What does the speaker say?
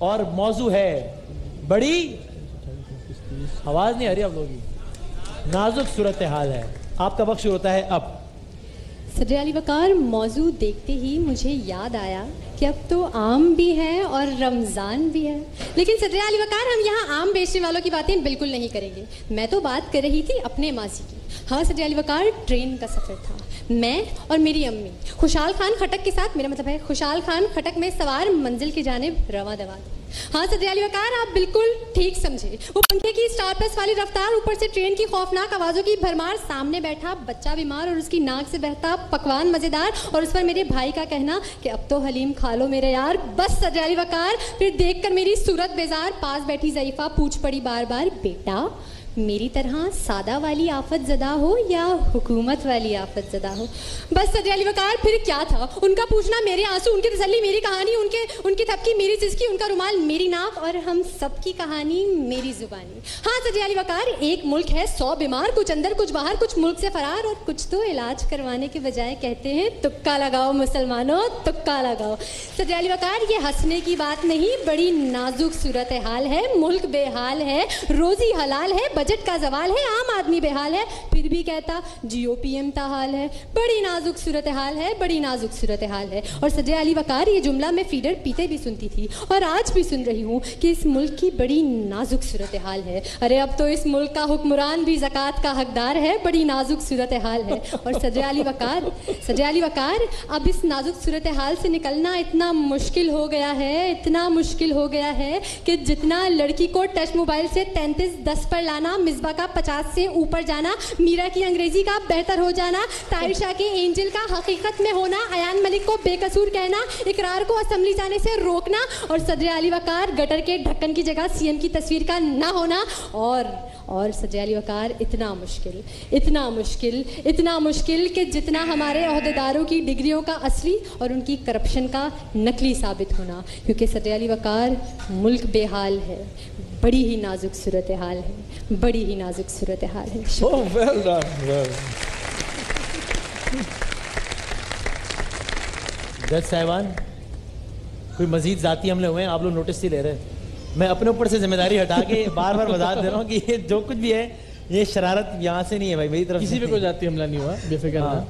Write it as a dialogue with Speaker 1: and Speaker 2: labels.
Speaker 1: और मौजू है बड़ी, आवाज नहीं आ रही आप लोगों की, नाजुक सूरत हाल है। आपका वक्त शुरू होता है अब।
Speaker 2: सदर अली वकार, मौजू देखते ही मुझे याद आया कि अब तो आम भी है और रमज़ान भी है, लेकिन सदर अली वकार हम यहाँ आम बेचने वालों की बातें बिल्कुल नहीं करेंगे। मैं तो बात कर रही थी अपने माजी की। हाँ सदर अली वकार, ट्रेन का सफ़र था। मैं और मेरी अम्मी खुशहाल खान खटक के साथ, मेरा मतलब है खुशहाल खान खटक में सवार मंजिल की जानिब रवां दवा। हाँ सदर अली वकार, आप बिल्कुल ठीक समझे। वो पंखे की स्टार प्लस वाली रफ्तार, ऊपर से ट्रेन की खौफनाक आवाज़ों की भरमार, सामने बैठा बच्चा बीमार और उसकी नाक से बहता पकवान मज़ेदार, और उस पर मेरे भाई का कहना कि अब तो हलीम खा लो मेरे यार। बस सदर अली वकार, फिर देखकर मेरी सूरत बेजार, पास बैठी ज़ईफ़ा पूछ पड़ी बार बार, बेटा मेरी तरह सादा वाली आफत ज़दा हो या हुकूमत वाली आफत ज़दा हो। बस सदर अली वकार, फिर क्या था उनका पूछना मेरे आंसू, उनकी तसल्ली मेरी कहानी, उनकी थपकी मेरी सिसकी, उनका रुमाल मेरी नाक, और हम सब की कहानी मेरी जुबानी। हाँ सदर अली वकार, एक मुल्क है 100 बीमार, कुछ अंदर कुछ बाहर, कुछ मुल्क से फरार, और कुछ तो इलाज करवाने के बजाय कहते हैं तुक्का लगाओ मुसलमानों, तुक्का लगाओ। सदर अली वकार, ये हंसने की बात नहीं, बड़ी नाजुक सूरत हाल है। मुल्क बेहाल है, रोजी हलाल है, बजट का जवाल है, आम आदमी बेहाल है, फिर भी कहता जियो पीएम ताहाल है। बड़ी नाजुक सूरत हाल है, बड़ी नाजुक सूरत हाल है। और सदर अली वकार, ये जुमला मैं फीडर पीते भी सुनती थी और आज भी सुन रही हूँ कि इस मुल्क की बड़ी नाजुक सूरत हाल है। अरे अब तो इस मुल्क का हुक्मरान भी ज़कात का हकदार है, बड़ी नाजुक सूरत हाल है। और सदर अली वकार, अब इस नाजुक सूरत हाल से निकलना इतना मुश्किल हो गया है, इतना मुश्किल हो गया है कि जितना लड़की को टच मोबाइल से 3310 पर लाना, मिसबा का 50 से ऊपर जाना, मीरा की अंग्रेजी का बेहतर हो जाना, ताहिर शाह के एंजल का हकीकत में होना, अयान मलिक को बेकसूर कहना, इकरार को असेंबली जाने से रोकना, और सदर अली वकार गटर के ढक्कन की जगह सीएम की तस्वीर का ना होना, और सदर अली वकार इतना मुश्किल, इतना मुश्किल, इतना मुश्किल कि जितना हमारे ओहदेदारों की डिग्रियों का असली और उनकी करप्शन का नकली साबित होना। क्योंकि सदर अली वकार, मुल्क बेहाल है, बड़ी ही नाजुक सूरत हाल है, बड़ी ही नाजुक सूरत हाल है।
Speaker 1: Oh, well done, well. जज साहिबान, कोई मजीद जाती हमले हुए हैं, आप लोग नोटिस ही ले रहे हैं। मैं अपने ऊपर से जिम्मेदारी हटा के बार बार वजाहत दे रहा हूँ कि ये जो कुछ भी है ये शरारत यहाँ से नहीं है भाई, मेरी तरफ
Speaker 3: किसी पे कोई जाती हमला नहीं हुआ, बेफिक्र।